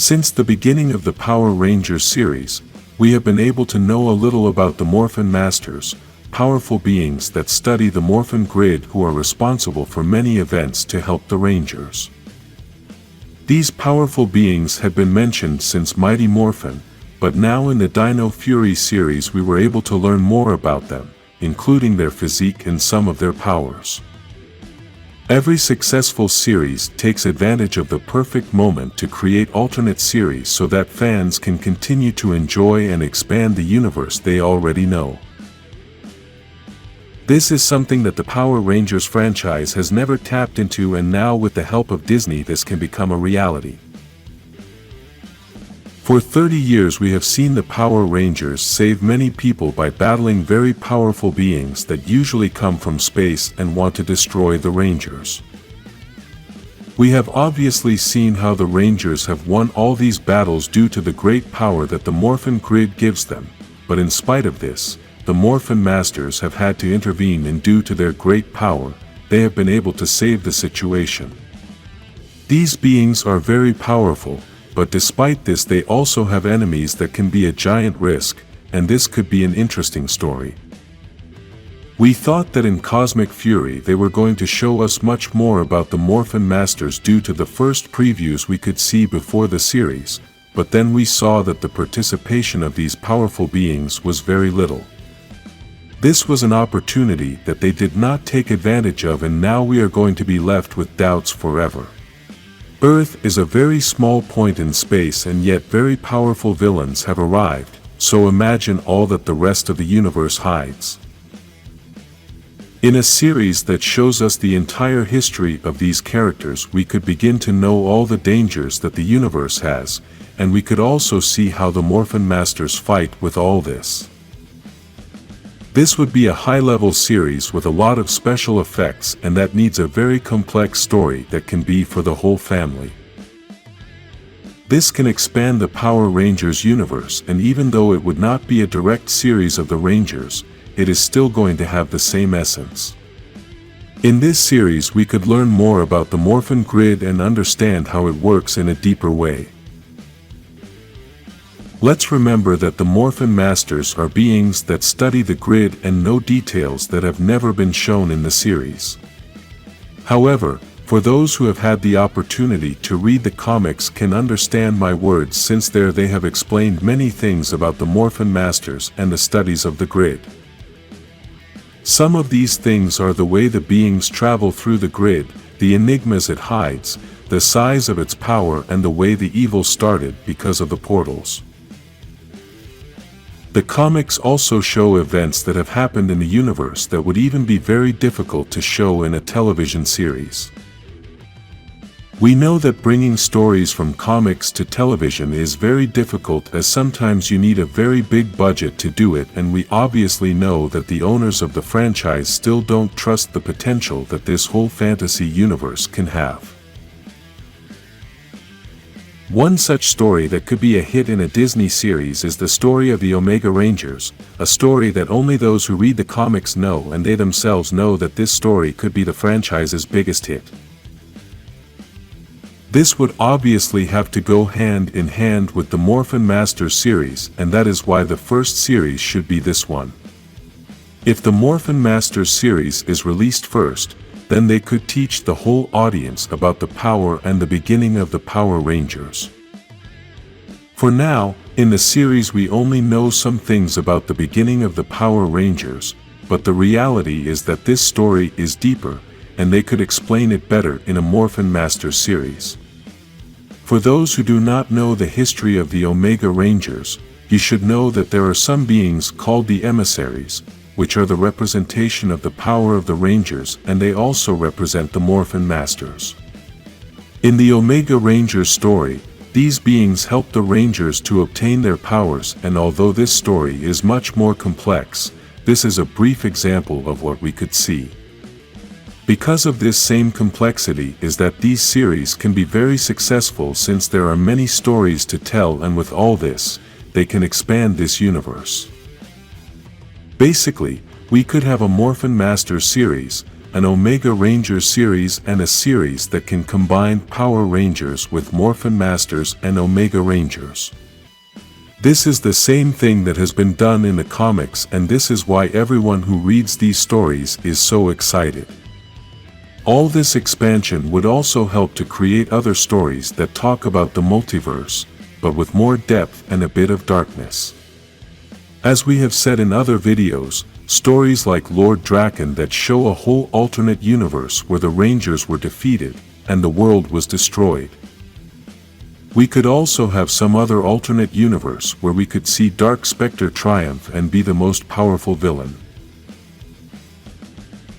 Since the beginning of the Power Rangers series, we have been able to know a little about the Morphin Masters, powerful beings that study the Morphin Grid who are responsible for many events to help the Rangers. These powerful beings had been mentioned since Mighty Morphin, but now in the Dino Fury series we were able to learn more about them, including their physique and some of their powers. Every successful series takes advantage of the perfect moment to create alternate series so that fans can continue to enjoy and expand the universe they already know. This is something that the Power Rangers franchise has never tapped into, and now with the help of Disney this can become a reality. For 30 years we have seen the Power Rangers save many people by battling very powerful beings that usually come from space and want to destroy the Rangers. We have obviously seen how the Rangers have won all these battles due to the great power that the Morphin Grid gives them, but in spite of this, the Morphin Masters have had to intervene, and due to their great power, they have been able to save the situation. These beings are very powerful, but despite this they also have enemies that can be a giant risk, and this could be an interesting story. We thought that in Cosmic Fury they were going to show us much more about the Morphin Masters due to the first previews we could see before the series, but then we saw that the participation of these powerful beings was very little. This was an opportunity that they did not take advantage of, and now we are going to be left with doubts forever. Earth is a very small point in space, and yet very powerful villains have arrived, so imagine all that the rest of the universe hides. In a series that shows us the entire history of these characters, we could begin to know all the dangers that the universe has, and we could also see how the Morphin Masters fight with all this. This would be a high-level series with a lot of special effects, and that needs a very complex story that can be for the whole family. This can expand the Power Rangers universe, and even though it would not be a direct series of the Rangers, it is still going to have the same essence. In this series we could learn more about the Morphin Grid and understand how it works in a deeper way. Let's remember that the Morphin Masters are beings that study the grid and know details that have never been shown in the series. However, for those who have had the opportunity to read the comics can understand my words, since there they have explained many things about the Morphin Masters and the studies of the grid. Some of these things are the way the beings travel through the grid, the enigmas it hides, the size of its power, and the way the evil started because of the portals. The comics also show events that have happened in the universe that would even be very difficult to show in a television series. We know that bringing stories from comics to television is very difficult, as sometimes you need a very big budget to do it, and we obviously know that the owners of the franchise still don't trust the potential that this whole fantasy universe can have. One such story that could be a hit in a Disney series is the story of the Omega Rangers, a story that only those who read the comics know, and they themselves know that this story could be the franchise's biggest hit. This would obviously have to go hand in hand with the Morphin Masters series, and that is why the first series should be this one. If the Morphin Masters series is released first, then they could teach the whole audience about the power and the beginning of the Power Rangers. For now, in the series we only know some things about the beginning of the Power Rangers, but the reality is that this story is deeper, and they could explain it better in a Morphin Masters series. For those who do not know the history of the Omega Rangers, you should know that there are some beings called the emissaries, which are the representation of the power of the Rangers, and they also represent the Morphin Masters. In the Omega Rangers story, these beings help the Rangers to obtain their powers, and although this story is much more complex, this is a brief example of what we could see. Because of this same complexity is that these series can be very successful, since there are many stories to tell, and with all this, they can expand this universe. Basically, we could have a Morphin Masters series, an Omega Rangers series and a series that can combine Power Rangers with Morphin Masters and Omega Rangers. This is the same thing that has been done in the comics, and this is why everyone who reads these stories is so excited. All this expansion would also help to create other stories that talk about the multiverse, but with more depth and a bit of darkness. As we have said in other videos, stories like Lord Draken that show a whole alternate universe where the Rangers were defeated, and the world was destroyed. We could also have some other alternate universe where we could see Dark Spectre triumph and be the most powerful villain.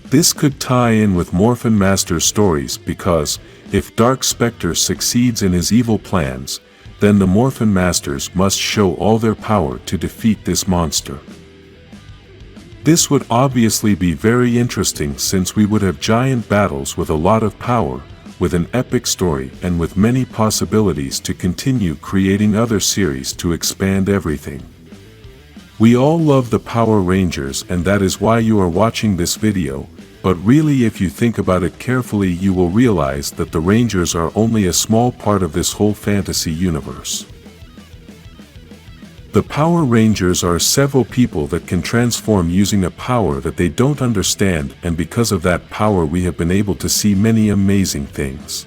This could tie in with Morphin Masters stories because, if Dark Spectre succeeds in his evil plans, then the Morphin Masters must show all their power to defeat this monster. This would obviously be very interesting since we would have giant battles with a lot of power, with an epic story and with many possibilities to continue creating other series to expand everything. We all love the Power Rangers, and that is why you are watching this video, but really if you think about it carefully you will realize that the Rangers are only a small part of this whole fantasy universe. The Power Rangers are several people that can transform using a power that they don't understand, and because of that power we have been able to see many amazing things.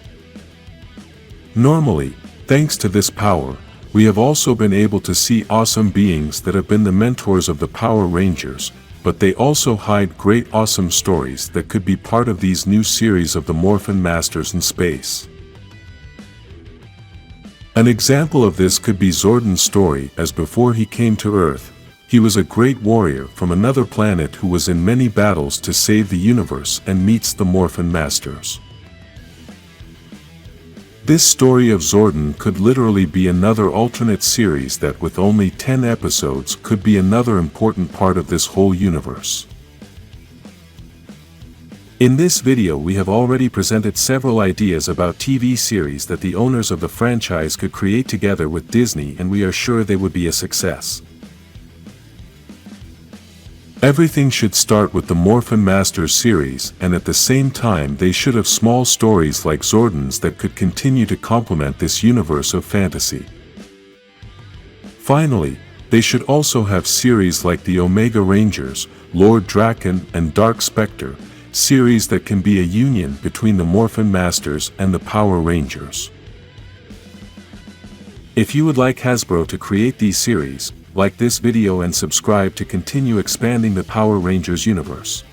Normally, thanks to this power, we have also been able to see awesome beings that have been the mentors of the Power Rangers, but they also hide great awesome stories that could be part of these new series of the Morphin Masters in space. An example of this could be Zordon's story, as before he came to Earth, he was a great warrior from another planet who was in many battles to save the universe and meets the Morphin Masters. This story of Zordon could literally be another alternate series that with only 10 episodes could be another important part of this whole universe. In this video we have already presented several ideas about TV series that the owners of the franchise could create together with Disney, and we are sure they would be a success. Everything should start with the Morphin Masters series, and at the same time they should have small stories like Zordon's that could continue to complement this universe of fantasy. Finally, they should also have series like the Omega Rangers, Lord Draken, and Dark Spectre, series that can be a union between the Morphin Masters and the Power Rangers. If you would like Hasbro to create these series, like this video and subscribe to continue expanding the Power Rangers universe.